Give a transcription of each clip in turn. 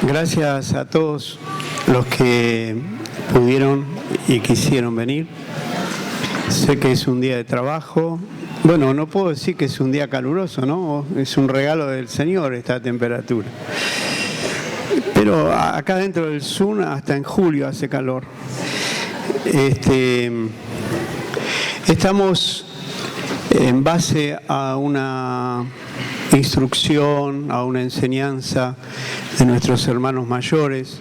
Gracias a todos los que pudieron y quisieron venir. Sé que es un día de trabajo. Bueno, no puedo decir que es un día caluroso, ¿no? Es un regalo del Señor esta temperatura. Pero acá dentro del Zoom hasta en julio hace calor. Estamos en base a una instrucción, a una enseñanza de nuestros hermanos mayores.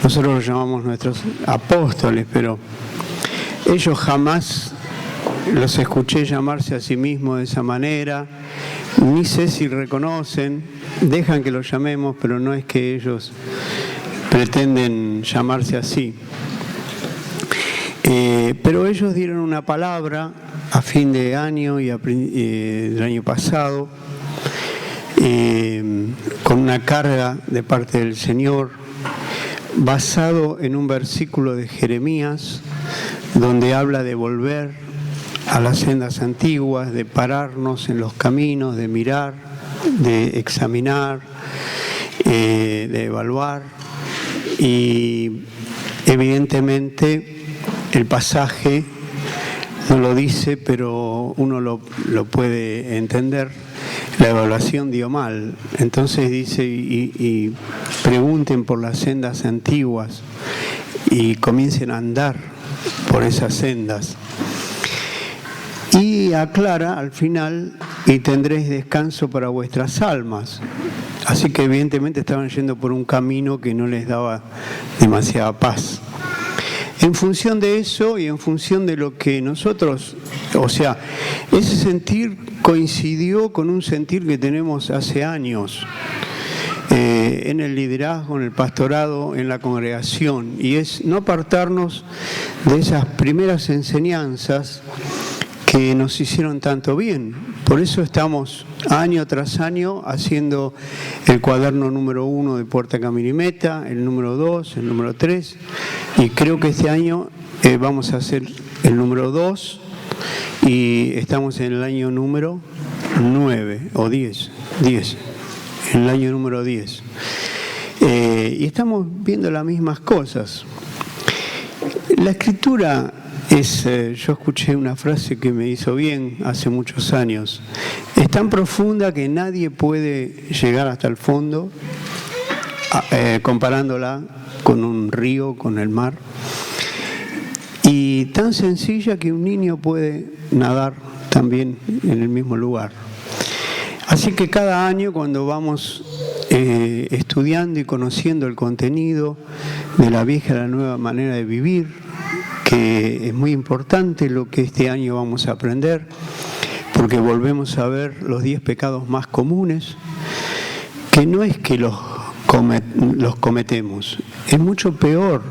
Nosotros los llamamos nuestros apóstoles, pero ellos jamás los escuché llamarse a sí mismos de esa manera. Ni sé si reconocen, dejan que los llamemos, pero no es que ellos pretenden llamarse así. Pero ellos dieron una palabra a fin de año y del año pasado, con una carga de parte del Señor, basado en un versículo de Jeremías, donde habla de volver a las sendas antiguas, de pararnos en los caminos, de mirar, de examinar, de evaluar. Y evidentemente el pasaje no lo dice, pero uno lo puede entender. La evaluación dio mal. Entonces dice, y pregunten por las sendas antiguas y comiencen a andar por esas sendas. Y aclara al final, y tendréis descanso para vuestras almas. Así que evidentemente estaban yendo por un camino que no les daba demasiada paz. En función de eso y en función de lo que nosotros, o sea, ese sentir coincidió con un sentir que tenemos hace años en el liderazgo, en el pastorado, en la congregación, y es no apartarnos de esas primeras enseñanzas que nos hicieron tanto bien. Por eso estamos año tras año haciendo el cuaderno número 1 de Puerta Camino y Meta, el número 2, el número 3, y creo que este año vamos a hacer el número 2 y estamos en el año número 9 o 10, en el año número 10. Y estamos viendo las mismas cosas. La Escritura yo escuché una frase que me hizo bien hace muchos años. Es tan profunda que nadie puede llegar hasta el fondo, comparándola con un río, con el mar. Y tan sencilla que un niño puede nadar también en el mismo lugar. Así que cada año cuando vamos estudiando y conociendo el contenido de la vieja y la nueva manera de vivir, que es muy importante lo que este año vamos a aprender, porque volvemos a ver los 10 pecados más comunes, que no es que los cometemos, es mucho peor,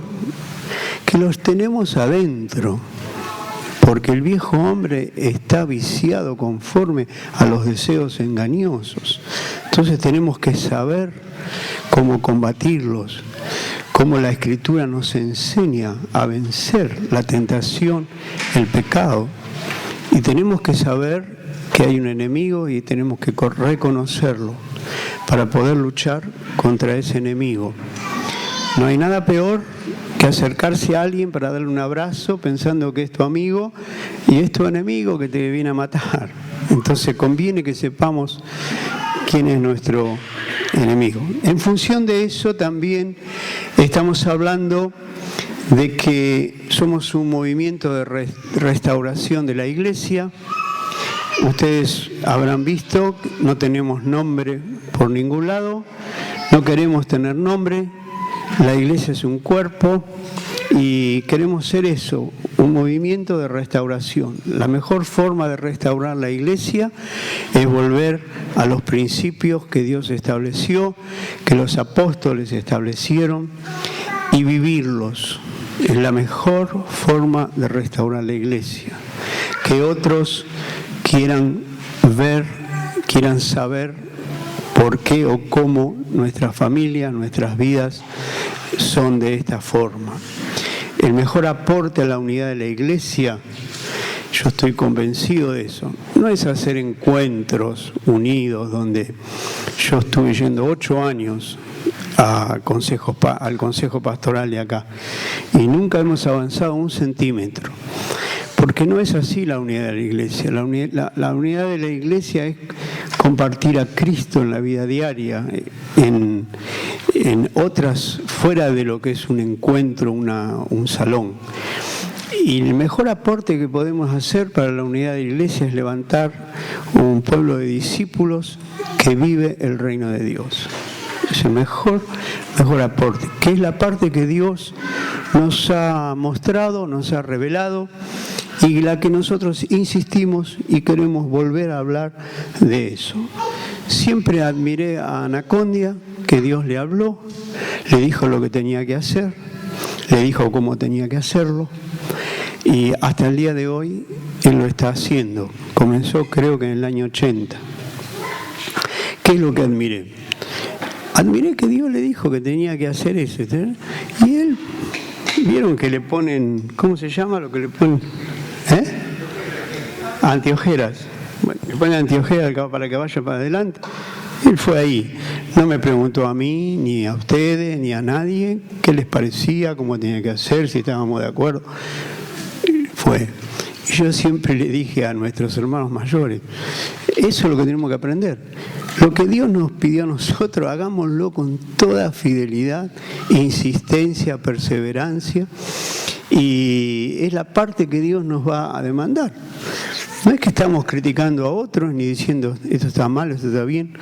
que los tenemos adentro, porque el viejo hombre está viciado conforme a los deseos engañosos. Entonces tenemos que saber cómo combatirlos, cómo la Escritura nos enseña a vencer la tentación, el pecado. Y tenemos que saber que hay un enemigo y tenemos que reconocerlo para poder luchar contra ese enemigo. No hay nada peor que acercarse a alguien para darle un abrazo pensando que es tu amigo y es tu enemigo que te viene a matar. Entonces conviene que sepamos quién es nuestro enemigo. En función de eso también estamos hablando de que somos un movimiento de restauración de la iglesia. Ustedes habrán visto, no tenemos nombre por ningún lado, no queremos tener nombre, la iglesia es un cuerpo y queremos ser eso, un movimiento de restauración. La mejor forma de restaurar la iglesia es volver a los principios que Dios estableció, que los apóstoles establecieron, y vivirlos. Es la mejor forma de restaurar la iglesia. Que otros quieran ver, quieran saber por qué o cómo nuestras familias, nuestras vidas son de esta forma. El mejor aporte a la unidad de la iglesia, yo estoy convencido de eso, no es hacer encuentros unidos donde yo estuve yendo 8 años al consejo pastoral de acá. Y nunca hemos avanzado un centímetro. Porque no es así la unidad de la iglesia. La unidad de la iglesia es compartir a Cristo en la vida diaria, en otras, fuera de lo que es un encuentro, un salón. Y el mejor aporte que podemos hacer para la unidad de la iglesia es levantar un pueblo de discípulos que vive el reino de Dios. Es el mejor aporte, que es la parte que Dios nos ha mostrado, nos ha revelado, y la que nosotros insistimos y queremos volver a hablar de eso. Siempre admiré a Anacondia, que Dios le habló, le dijo lo que tenía que hacer, le dijo cómo tenía que hacerlo, y hasta el día de hoy él lo está haciendo. Comenzó creo que en el año 80. ¿Qué es lo que admiré? Admiré que Dios le dijo que tenía que hacer eso, y él, vieron que le ponen, ¿cómo se llama lo que le ponen? Anteojeras. Bueno, le ponen anteojeras para que vaya para adelante. Él fue ahí. No me preguntó a mí, ni a ustedes, ni a nadie qué les parecía, cómo tenía que hacer, si estábamos de acuerdo. Fue. Y yo siempre le dije a nuestros hermanos mayores, eso es lo que tenemos que aprender. Lo que Dios nos pidió a nosotros, hagámoslo con toda fidelidad, insistencia, perseverancia, y es la parte que Dios nos va a demandar. No es que estamos criticando a otros ni diciendo esto está mal, esto está bien,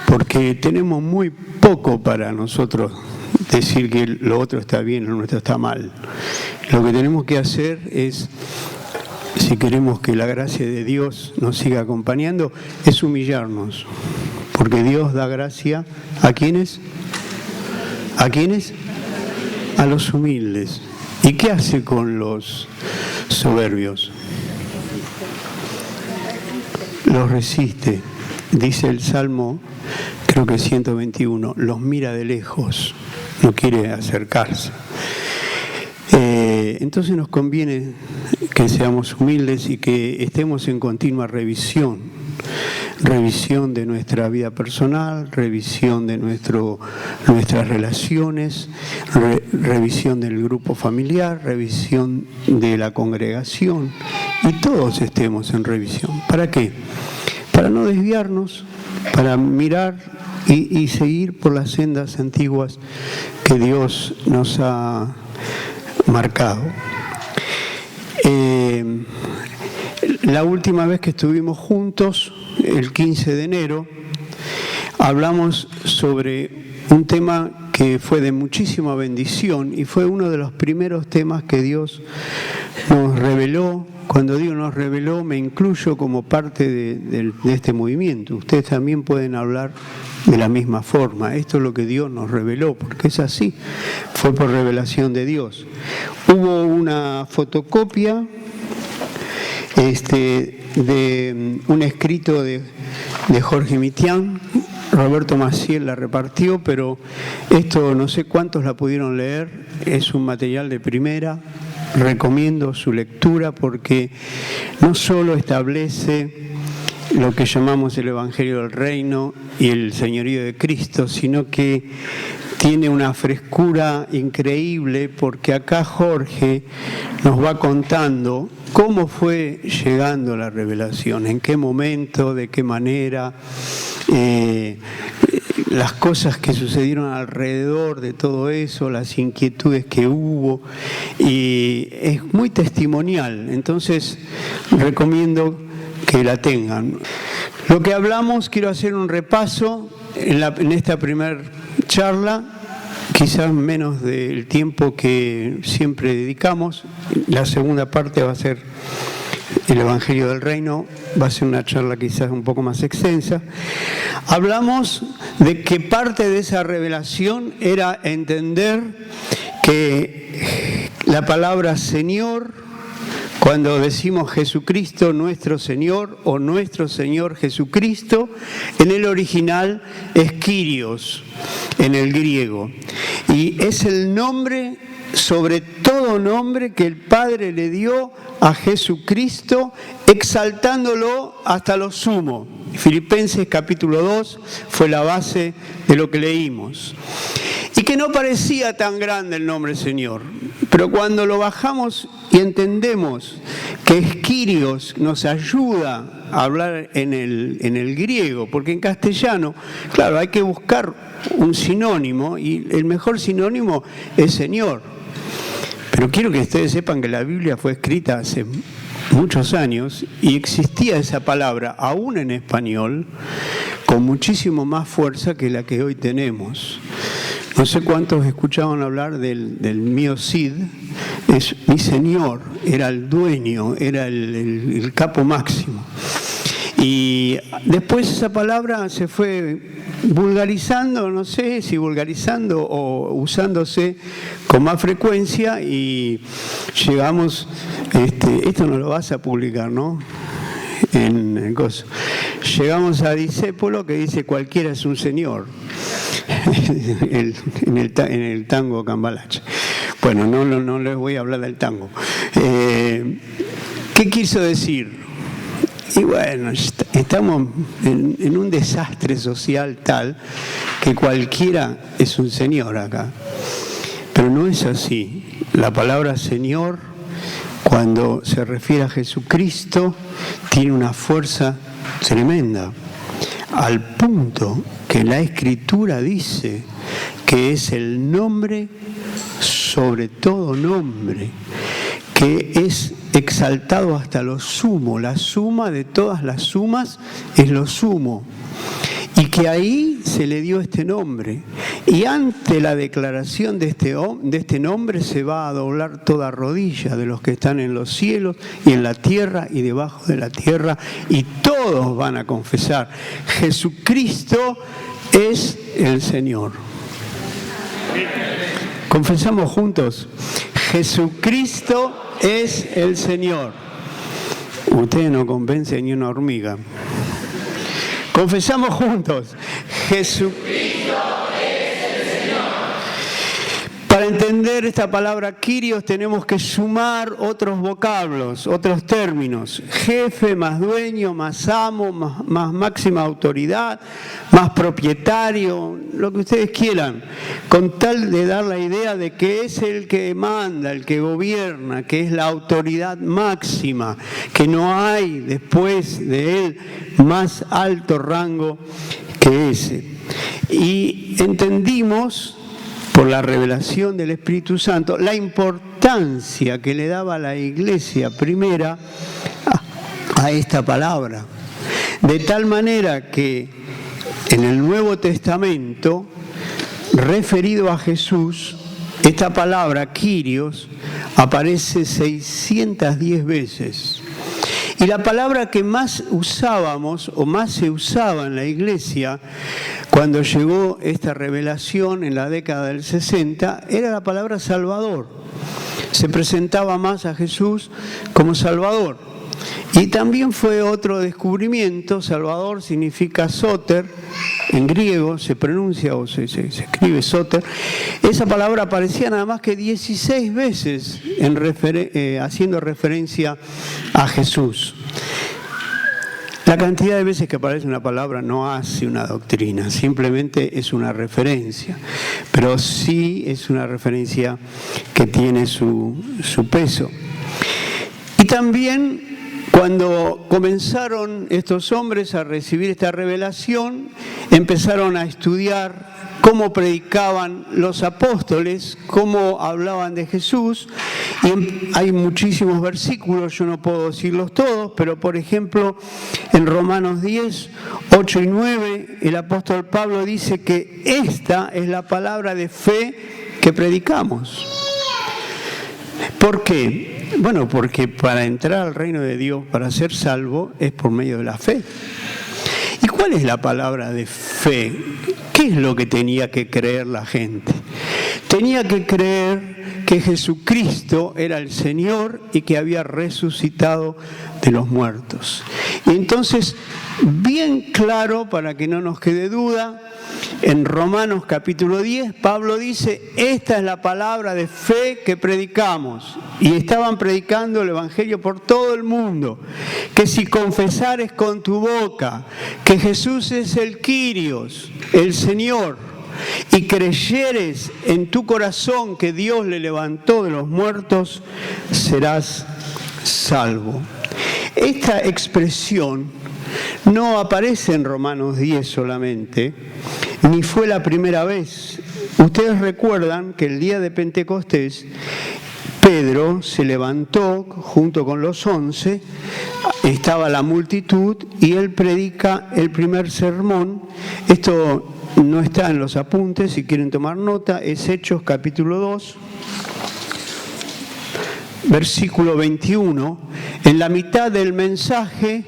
porque tenemos muy poco para nosotros decir que lo otro está bien o lo nuestro está mal. Lo que tenemos que hacer es, si queremos que la gracia de Dios nos siga acompañando, es humillarnos, porque Dios da gracia ¿a quiénes? ¿A quiénes? A los humildes. ¿Y qué hace con los soberbios? Los resiste. Dice el Salmo, creo que 121, los mira de lejos, no quiere acercarse. Entonces nos conviene que seamos humildes y que estemos en continua revisión de nuestra vida personal, revisión de nuestras relaciones, revisión del grupo familiar, revisión de la congregación, y todos estemos en revisión. ¿Para qué? Para no desviarnos, para mirar y seguir por las sendas antiguas que Dios nos ha marcado. La última vez que estuvimos juntos, el 15 de enero, hablamos sobre un tema que fue de muchísima bendición y fue uno de los primeros temas que Dios nos reveló. Cuando Dios nos reveló, me incluyo como parte de este movimiento. Ustedes también pueden hablar de la misma forma. Esto es lo que Dios nos reveló, porque es así. Fue por revelación de Dios. Hubo una fotocopia de un escrito de Jorge Mitián. Roberto Maciel la repartió, pero esto no sé cuántos la pudieron leer. Es un material de primera. Recomiendo su lectura porque no solo establece lo que llamamos el Evangelio del Reino y el señorío de Cristo, sino que tiene una frescura increíble, porque acá Jorge nos va contando cómo fue llegando la revelación, en qué momento, de qué manera, las cosas que sucedieron alrededor de todo eso, las inquietudes que hubo, y es muy testimonial. Entonces recomiendo que la tengan. Lo que hablamos, quiero hacer un repaso en esta primera charla, quizás menos del tiempo que siempre dedicamos. La segunda parte va a ser el Evangelio del Reino, va a ser una charla quizás un poco más extensa. Hablamos de que parte de esa revelación era entender que la palabra Señor, cuando decimos Jesucristo nuestro Señor o nuestro Señor Jesucristo, en el original es Kyrios, en el griego, y es el nombre sobre todo nombre que el Padre le dio a Jesucristo, exaltándolo hasta lo sumo. Filipenses capítulo 2 fue la base de lo que leímos. y que no parecía tan grande el nombre Señor. Pero cuando lo bajamos y entendemos que es Kyrios, nos ayuda a hablar en el griego, porque en castellano, claro, hay que buscar un sinónimo, y el mejor sinónimo es Señor. Pero quiero que ustedes sepan que la Biblia fue escrita hace muchos años y existía esa palabra, aún en español, con muchísimo más fuerza que la que hoy tenemos. No sé cuántos escuchaban hablar del mío Cid, es mi señor, era el dueño, era el capo máximo. Y después esa palabra se fue vulgarizando, no sé si vulgarizando o usándose con más frecuencia, y llegamos, esto no lo vas a publicar, ¿no? En cosas. Llegamos a Discépolo, que dice cualquiera es un señor en el tango Cambalache. Bueno, no les voy a hablar del tango. ¿Qué quiso decir? Y bueno, estamos en un desastre social tal que cualquiera es un señor acá. Pero no es así. La palabra Señor, cuando se refiere a Jesucristo, tiene una fuerza tremenda, al punto que la Escritura dice que es el nombre sobre todo nombre, que es exaltado hasta lo sumo. La suma de todas las sumas es lo sumo. Y que ahí se le dio este nombre. Y ante la declaración de este nombre se va a doblar toda rodilla de los que están en los cielos y en la tierra y debajo de la tierra. Y todos van a confesar: Jesucristo es el Señor. Confesamos juntos: Jesucristo es el Señor. Ustedes no convencen ni una hormiga. Confesamos juntos: Jesucristo es el Señor. Para entender esta palabra Kyrios tenemos que sumar otros vocablos, otros términos: jefe, más dueño, más amo, más máxima autoridad, más propietario, lo que ustedes quieran, con tal de dar la idea de que es el que manda, el que gobierna, que es la autoridad máxima, que no hay después de él más alto rango que ese. Y entendimos, por la revelación del Espíritu Santo, la importancia que le daba la Iglesia primera a esta palabra. De tal manera que en el Nuevo Testamento, referido a Jesús, esta palabra, Kyrios, aparece 610 veces. Y la palabra que más usábamos, o más se usaba en la Iglesia, cuando llegó esta revelación en la década del 60, era la palabra Salvador. Se presentaba más a Jesús como Salvador. Y también fue otro descubrimiento. Salvador significa soter, en griego se pronuncia o se escribe soter. Esa palabra aparecía nada más que 16 veces haciendo referencia a Jesús. La cantidad de veces que aparece una palabra no hace una doctrina, simplemente es una referencia, pero sí es una referencia que tiene su peso. Y también, cuando comenzaron estos hombres a recibir esta revelación, empezaron a estudiar cómo predicaban los apóstoles, cómo hablaban de Jesús. Y hay muchísimos versículos, yo no puedo decirlos todos, pero por ejemplo, en Romanos 10, 8 y 9, el apóstol Pablo dice que esta es la palabra de fe que predicamos. ¿Por qué? Bueno, porque para entrar al reino de Dios, para ser salvo, es por medio de la fe. ¿Y cuál es la palabra de fe? ¿Qué es lo que tenía que creer la gente? Tenía que creer que Jesucristo era el Señor y que había resucitado de los muertos. Y entonces, bien claro, para que no nos quede duda, en Romanos capítulo 10, Pablo dice: esta es la palabra de fe que predicamos. Y estaban predicando el Evangelio por todo el mundo. Que si confesares con tu boca que Jesús es el Kyrios, el Señor, y creyeres en tu corazón que Dios le levantó de los muertos, serás salvo. Esta expresión no aparece en Romanos 10 solamente, ni fue la primera vez. Ustedes recuerdan que el día de Pentecostés, Pedro se levantó junto con los 11, estaba la multitud y él predica el primer sermón. Esto no está en los apuntes, si quieren tomar nota, es Hechos capítulo 2, versículo 21. En la mitad del mensaje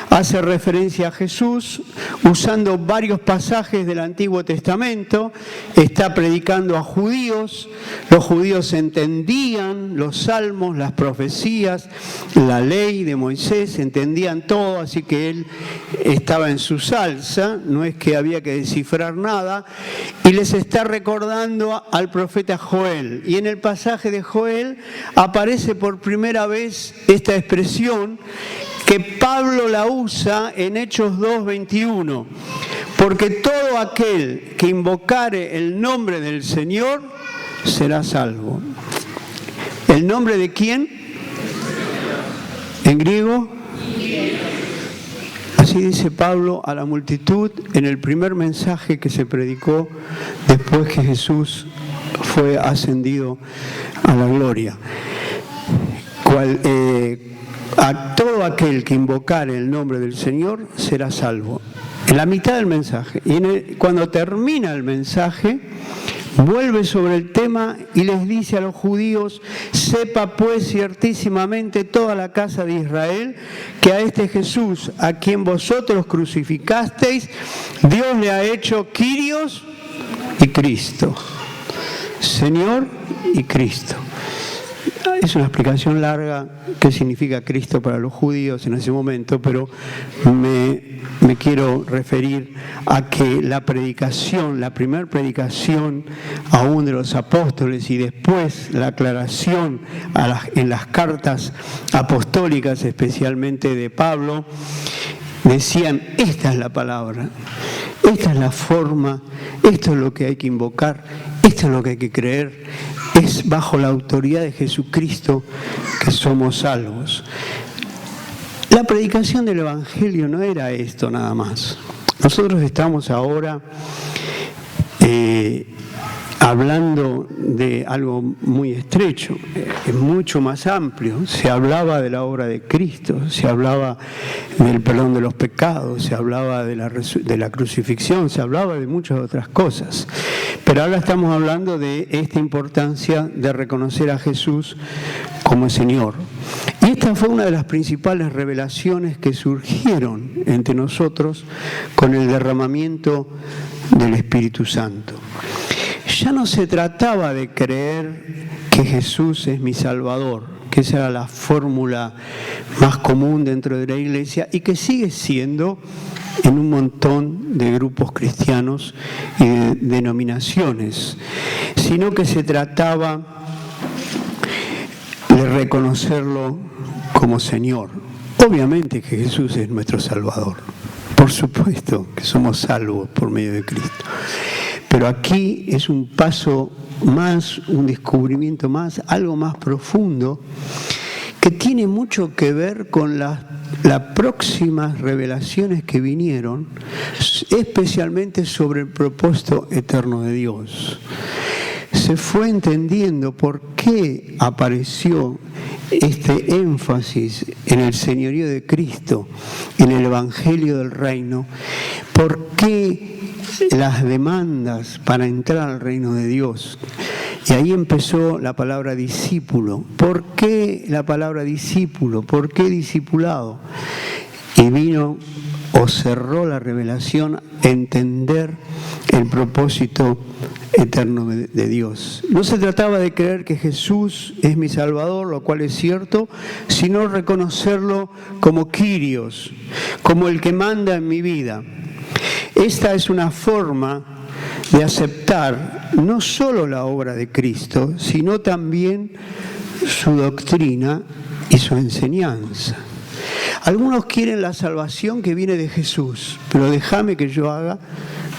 hace referencia a Jesús usando varios pasajes del Antiguo Testamento. Está predicando a judíos. Los judíos entendían los salmos, las profecías, la ley de Moisés, entendían todo, así que él estaba en su salsa, no es que había que descifrar nada, y les está recordando al profeta Joel. Y en el pasaje de Joel aparece por primera vez esta expresión que Pablo la usa en Hechos 2:21, porque todo aquel que invocare el nombre del Señor será salvo. ¿El nombre de quién? ¿En griego? Así dice Pablo a la multitud en el primer mensaje que se predicó después que Jesús fue ascendido a la gloria. A todo aquel que invocare el nombre del Señor será salvo. En la mitad del mensaje. Y cuando termina el mensaje, vuelve sobre el tema y les dice a los judíos: sepa pues ciertísimamente toda la casa de Israel que a este Jesús, a quien vosotros crucificasteis, Dios le ha hecho Kyrios y Cristo. Señor y Cristo. Es una explicación larga qué significa Cristo para los judíos en ese momento, pero me quiero referir a que la predicación, la primera predicación aún de los apóstoles y después la aclaración en las cartas apostólicas, especialmente de Pablo, decían: esta es la palabra, esta es la forma, esto es lo que hay que invocar, esto es lo que hay que creer. Es bajo la autoridad de Jesucristo que somos salvos. La predicación del Evangelio no era esto nada más. Nosotros estamos ahora hablando de algo muy estrecho, es mucho más amplio. Se hablaba de la obra de Cristo, se hablaba del perdón de los pecados, se hablaba de la crucifixión, se hablaba de muchas otras cosas. Pero ahora estamos hablando de esta importancia de reconocer a Jesús como Señor. Y esta fue una de las principales revelaciones que surgieron entre nosotros con el derramamiento del Espíritu Santo. Ya no se trataba de creer que Jesús es mi Salvador, que esa era la fórmula más común dentro de la iglesia y que sigue siendo en un montón de grupos cristianos y de denominaciones, sino que se trataba de reconocerlo como Señor. Obviamente que Jesús es nuestro Salvador, por supuesto que somos salvos por medio de Cristo, pero aquí es un paso más, un descubrimiento más, algo más profundo, que tiene mucho que ver con las próximas revelaciones que vinieron, especialmente sobre el propósito eterno de Dios. Se fue entendiendo por qué apareció este énfasis en el señorío de Cristo, en el Evangelio del Reino, por qué las demandas para entrar al reino de Dios. Y ahí empezó la palabra discípulo. ¿Por qué la palabra discípulo? ¿Por qué discipulado? Y vino o cerró la revelación a entender el propósito eterno de Dios. No se trataba de creer que Jesús es mi Salvador, lo cual es cierto, sino reconocerlo como Kyrios, como el que manda en mi vida. Esta es una forma de aceptar no solo la obra de Cristo, sino también su doctrina y su enseñanza. Algunos quieren la salvación que viene de Jesús, pero déjame que yo haga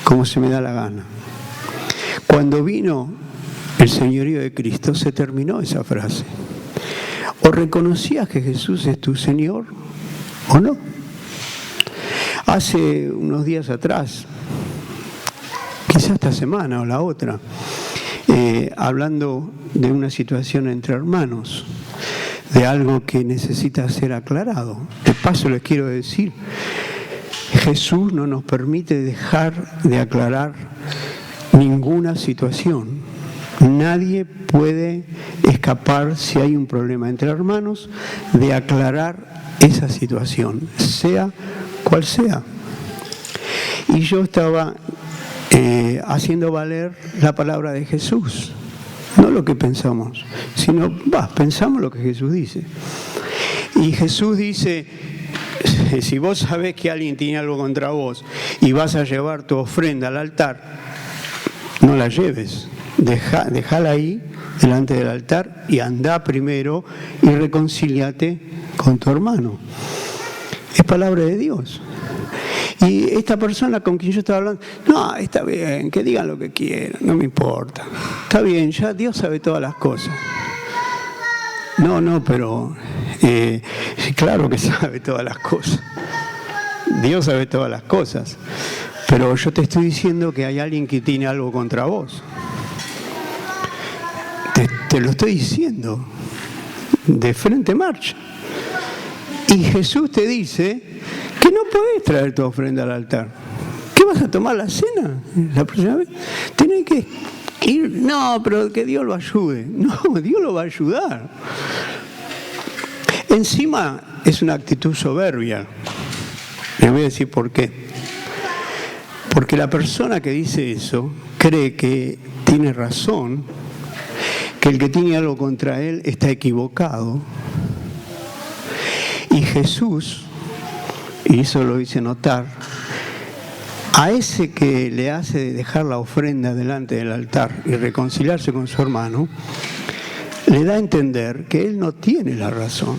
como se me da la gana. Cuando vino el señorío de Cristo, se terminó esa frase. O reconocías que Jesús es tu Señor o no. Hace unos días atrás, quizás esta semana o la otra, hablando de una situación entre hermanos, de algo que necesita ser aclarado. De paso les quiero decir, Jesús no nos permite dejar de aclarar ninguna situación. Nadie puede escapar, si hay un problema entre hermanos, de aclarar esa situación, sea cual sea. Y yo estaba haciendo valer la palabra de Jesús, no lo que pensamos, sino pensamos lo que Jesús dice. Y Jesús dice, si vos sabés que alguien tiene algo contra vos y vas a llevar tu ofrenda al altar, no la lleves, dejala ahí delante del altar y andá primero y reconcíliate con tu hermano. Es palabra de Dios. Y esta persona con quien yo estaba hablando, no, está bien, que digan lo que quieran, no me importa. Está bien, ya Dios sabe todas las cosas. No, pero claro que sabe todas las cosas. Dios sabe todas las cosas. Pero yo te estoy diciendo que hay alguien que tiene algo contra vos. Te lo estoy diciendo de frente marcha. Y Jesús te dice que no podés traer tu ofrenda al altar. ¿Qué vas a tomar la cena la próxima vez? Tenés que ir, no, pero que Dios lo ayude. No, Dios lo va a ayudar. Encima es una actitud soberbia. Les voy a decir por qué. Porque la persona que dice eso cree que tiene razón, que el que tiene algo contra él está equivocado. Y Jesús, y eso lo hice notar, a ese que le hace dejar la ofrenda delante del altar y reconciliarse con su hermano, le da a entender que él no tiene la razón.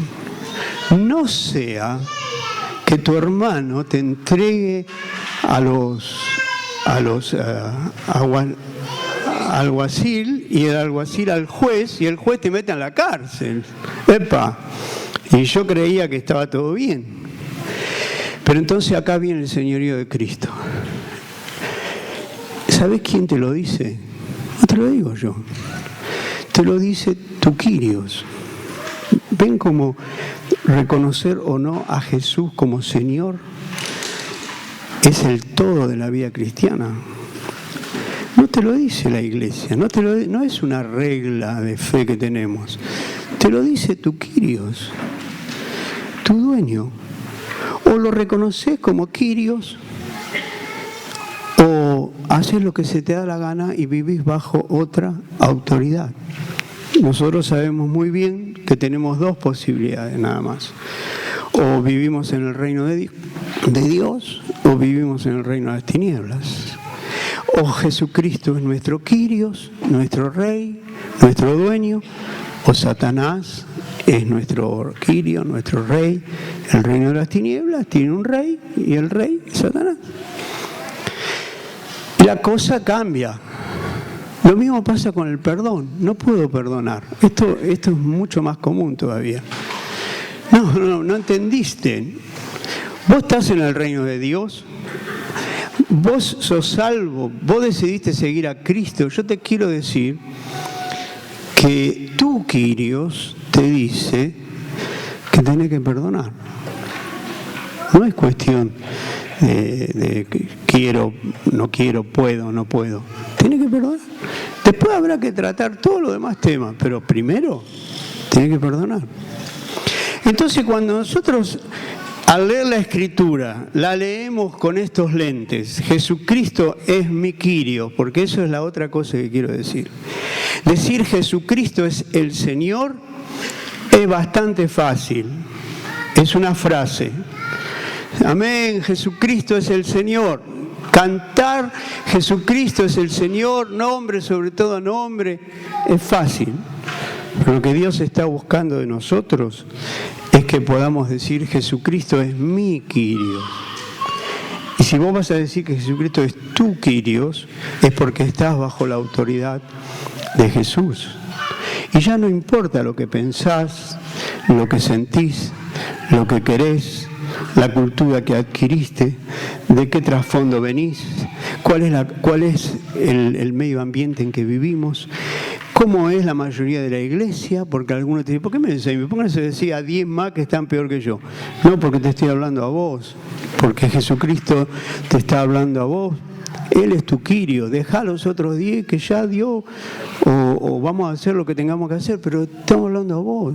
No sea que tu hermano te entregue alguacil y el alguacil al juez y el juez te mete en la cárcel. ¡Epa! Y yo creía que estaba todo bien. Pero entonces acá viene el señorío de Cristo. ¿Sabés quién te lo dice? No te lo digo yo. Te lo dice tu Kyrios. ¿Ven cómo reconocer o no a Jesús como Señor es el todo de la vida cristiana? No te lo dice la iglesia, no es una regla de fe que tenemos. Te lo dice tu Kyrios, tu dueño. O lo reconoces como Kyrios, o haces lo que se te da la gana y vivís bajo otra autoridad. Nosotros sabemos muy bien que tenemos dos posibilidades nada más. O vivimos en el reino de Dios, o vivimos en el reino de las tinieblas. O Jesucristo es nuestro Kyrios, nuestro Rey, nuestro dueño, o Satanás es nuestro Kyrio, nuestro Rey. El reino de las tinieblas tiene un rey y el rey es Satanás. Y la cosa cambia. Lo mismo pasa con el perdón. No puedo perdonar. Esto es mucho más común todavía. No entendiste. Vos estás en el reino de Dios. Vos sos salvo. Vos decidiste seguir a Cristo. Yo te quiero decir que tu Kyrios te dice que tenés que perdonar. No es cuestión de quiero, no quiero, puedo, no puedo. Tenés que perdonar. Después habrá que tratar todos los demás temas, pero primero tenés que perdonar. Entonces cuando nosotros al leer la Escritura la leemos con estos lentes, Jesucristo es mi Kyrio, porque eso es la otra cosa que quiero decir. Decir Jesucristo es el Señor es bastante fácil. Es una frase. Amén, Jesucristo es el Señor. Cantar Jesucristo es el Señor, nombre sobre todo nombre, es fácil. Pero lo que Dios está buscando de nosotros es que podamos decir Jesucristo es mi Kyrio. Y si vos vas a decir que Jesucristo es tu Kyrios, es porque estás bajo la autoridad de Jesús. Y ya no importa lo que pensás, lo que sentís, lo que querés, la cultura que adquiriste, de qué trasfondo venís, cuál es el medio ambiente en que vivimos, cómo es la mayoría de la iglesia, porque algunos te dicen, ¿por qué me decís? Pónganse a decir a 10 más que están peor que yo. No, porque te estoy hablando a vos, porque Jesucristo te está hablando a vos. Él es tu Kyrio, dejá a los otros 10 que ya dio, o vamos a hacer lo que tengamos que hacer, pero estamos hablando a vos.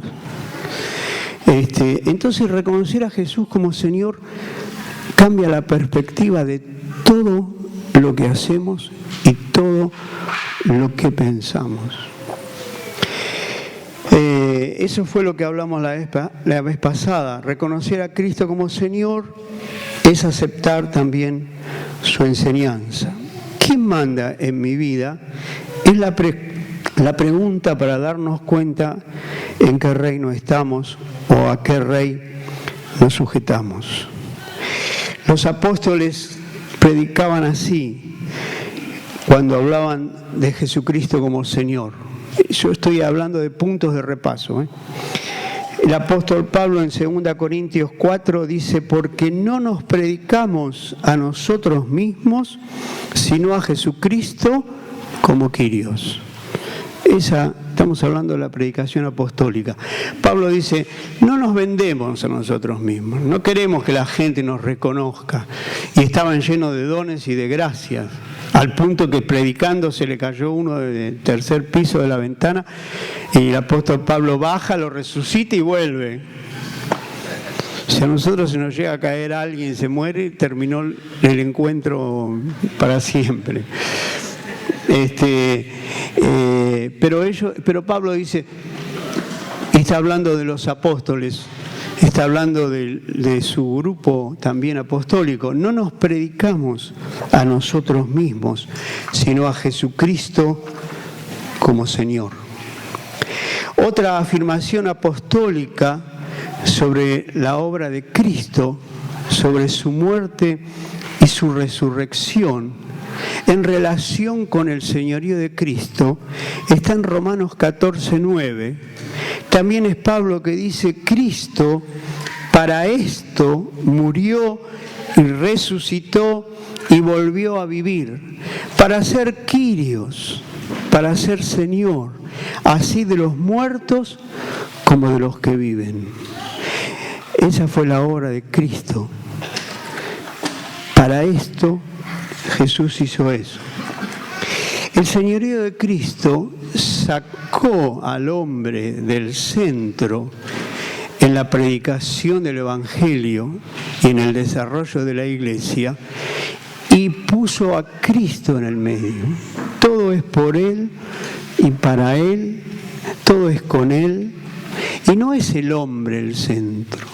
Entonces reconocer a Jesús como Señor cambia la perspectiva de todo lo que hacemos y todo lo que pensamos. Eso fue lo que hablamos la vez pasada. Reconocer a Cristo como Señor es aceptar también su enseñanza. ¿Quién manda en mi vida? Es la pregunta para darnos cuenta en qué reino estamos o a qué rey nos sujetamos. Los apóstoles predicaban así cuando hablaban de Jesucristo como Señor. Yo estoy hablando de puntos de repaso. El apóstol Pablo en 2 Corintios 4 dice, porque no nos predicamos a nosotros mismos, sino a Jesucristo como Kyrios. Estamos hablando de la predicación apostólica. Pablo dice, no nos vendemos a nosotros mismos, no queremos que la gente nos reconozca. Y estaban llenos de dones y de gracias, al punto que predicando se le cayó uno del tercer piso de la ventana y el apóstol Pablo baja, lo resucita y vuelve. Si a nosotros se nos llega a caer alguien, se terminó el encuentro para siempre. Pero Pablo dice, está hablando de los apóstoles, está hablando de su grupo también apostólico. No nos predicamos a nosotros mismos, sino a Jesucristo como Señor. Otra afirmación apostólica sobre la obra de Cristo, sobre su muerte y su resurrección, en relación con el señorío de Cristo, está en Romanos 14:9. También es Pablo que dice, Cristo para esto murió y resucitó y volvió a vivir, para ser Kyrios, para ser Señor, así de los muertos como de los que viven. Esa fue la obra de Cristo. Para esto Jesús hizo eso. El señorío de Cristo sacó al hombre del centro en la predicación del Evangelio y en el desarrollo de la Iglesia y puso a Cristo en el medio. Todo es por Él y para Él, todo es con Él y no es el hombre el centro.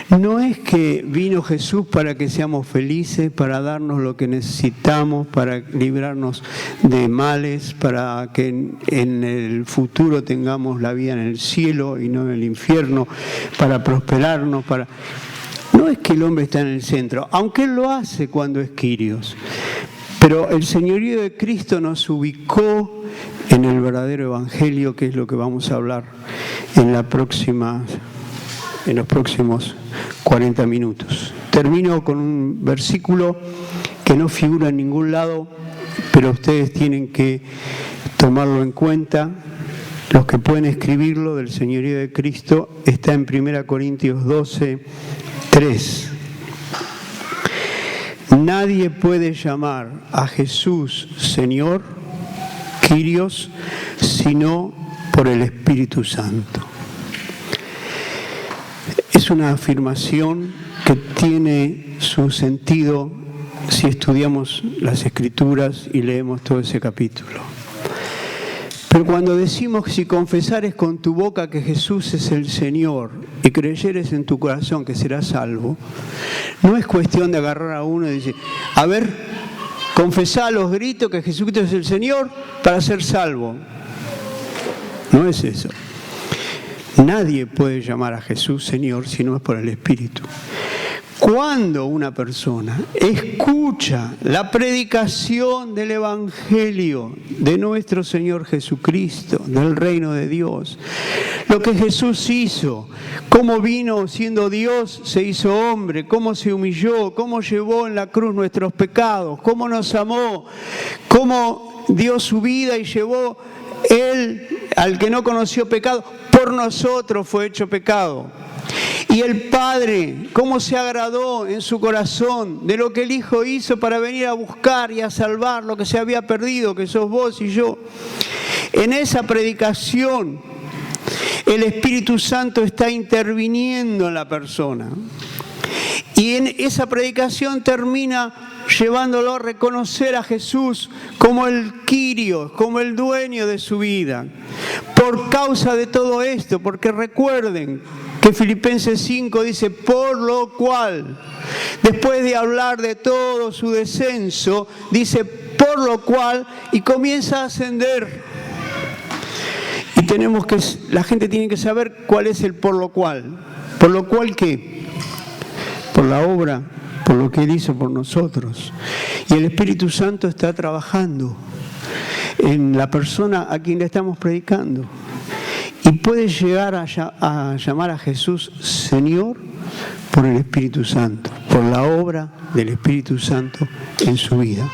No es que vino Jesús para que seamos felices, para darnos lo que necesitamos, para librarnos de males, para que en el futuro tengamos la vida en el cielo y no en el infierno, para prosperarnos, No es que el hombre está en el centro, aunque Él lo hace cuando es Kyrios. Pero el señorío de Cristo nos ubicó en el verdadero Evangelio, que es lo que vamos a hablar en los próximos 40 minutos. Termino con un versículo que no figura en ningún lado, pero ustedes tienen que tomarlo en cuenta. Los que pueden escribirlo del señorío de Cristo está en 1 Corintios 12:3. Nadie puede llamar a Jesús Señor, Kyrios, sino por el Espíritu Santo. Es una afirmación que tiene su sentido si estudiamos las Escrituras y leemos todo ese capítulo. Pero cuando decimos, si confesares con tu boca que Jesús es el Señor y creyeres en tu corazón que serás salvo, no es cuestión de agarrar a uno y decir, a ver, confesá a los gritos que Jesucristo es el Señor para ser salvo. No es eso. Nadie puede llamar a Jesús Señor si no es por el Espíritu. Cuando una persona escucha la predicación del Evangelio de nuestro Señor Jesucristo, del reino de Dios, lo que Jesús hizo, cómo vino siendo Dios, se hizo hombre, cómo se humilló, cómo llevó en la cruz nuestros pecados, cómo nos amó, cómo dio su vida y llevó Él, al que no conoció pecado, por nosotros fue hecho pecado. Y el Padre, cómo se agradó en su corazón de lo que el Hijo hizo para venir a buscar y a salvar lo que se había perdido, que sos vos y yo. En esa predicación, el Espíritu Santo está interviniendo en la persona. Y en esa predicación termina llevándolo a reconocer a Jesús como el Kyrios, como el dueño de su vida. Por causa de todo esto, porque recuerden que Filipenses 5 dice, por lo cual, después de hablar de todo su descenso, dice, por lo cual, y comienza a ascender. Y la gente tiene que saber cuál es el por lo cual. ¿Por lo cual qué? Por la obra, por lo que Él hizo por nosotros. Y el Espíritu Santo está trabajando en la persona a quien le estamos predicando. Y puede llegar a llamar a Jesús Señor por el Espíritu Santo, por la obra del Espíritu Santo en su vida.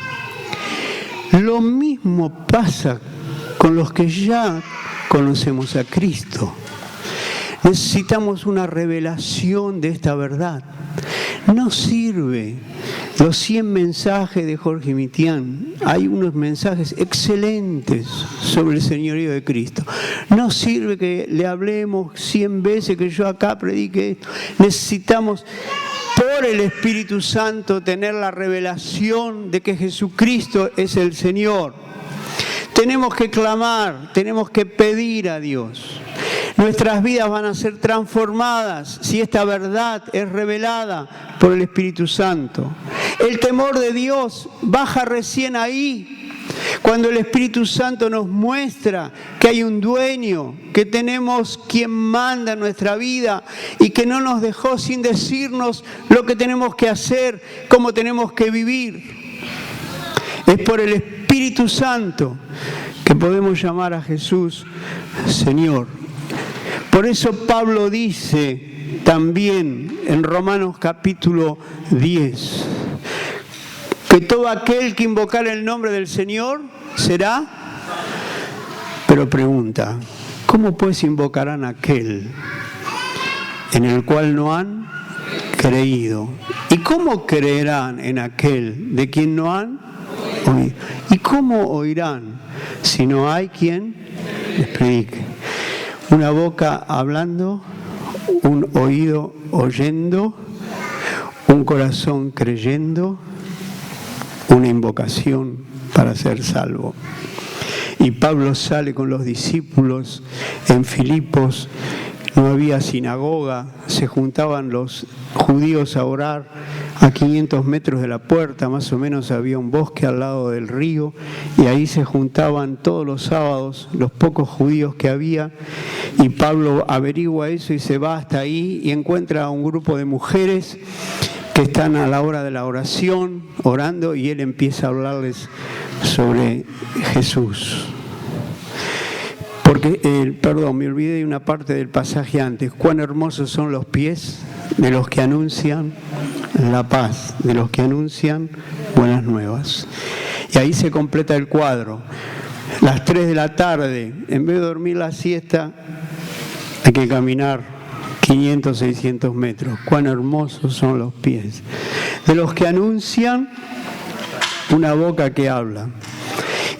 Lo mismo pasa con los que ya conocemos a Cristo. Necesitamos una revelación de esta verdad. No sirve los 100 mensajes de Jorge Mitián. Hay unos mensajes excelentes sobre el señorío de Cristo. No sirve que le hablemos 100 veces, que yo acá predique esto. Necesitamos, por el Espíritu Santo, tener la revelación de que Jesucristo es el Señor. Tenemos que clamar, tenemos que pedir a Dios. Nuestras vidas van a ser transformadas si esta verdad es revelada por el Espíritu Santo. El temor de Dios baja recién ahí, cuando el Espíritu Santo nos muestra que hay un dueño, que tenemos quien manda en nuestra vida y que no nos dejó sin decirnos lo que tenemos que hacer, cómo tenemos que vivir. Es por el Espíritu Santo que podemos llamar a Jesús Señor. Por eso Pablo dice también en Romanos capítulo 10, que todo aquel que invocar el nombre del Señor será, pero pregunta, ¿cómo pues invocarán a aquel en el cual no han creído? ¿Y cómo creerán en aquel de quien no han oído? ¿Y cómo oirán si no hay quien les predique? Una boca hablando, un oído oyendo, un corazón creyendo, una invocación para ser salvo. Y Pablo sale con los discípulos en Filipos, no había sinagoga, se juntaban los judíos a orar a 500 metros de la puerta, más o menos había un bosque al lado del río, y ahí se juntaban todos los sábados los pocos judíos que había, y Pablo averigua eso y se va hasta ahí y encuentra a un grupo de mujeres que están a la hora de la oración, orando, y él empieza a hablarles sobre Jesús. Porque, me olvidé de una parte del pasaje antes. Cuán hermosos son los pies de los que anuncian la paz, de los que anuncian buenas nuevas. Y ahí se completa el cuadro. Las 3 de la tarde, en vez de dormir la siesta, hay que caminar 500, 600 metros. Cuán hermosos son los pies de los que anuncian, una boca que habla.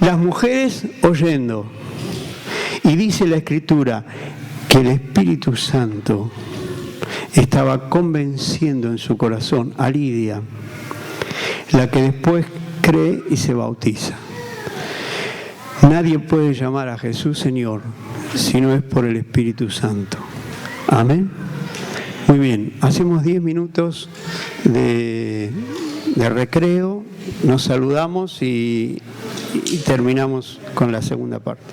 Las mujeres oyendo. Y dice la Escritura que el Espíritu Santo estaba convenciendo en su corazón a Lidia, la que después cree y se bautiza. Nadie puede llamar a Jesús Señor si no es por el Espíritu Santo. Amén. Muy bien, hacemos 10 minutos de recreo, nos saludamos y terminamos con la segunda parte.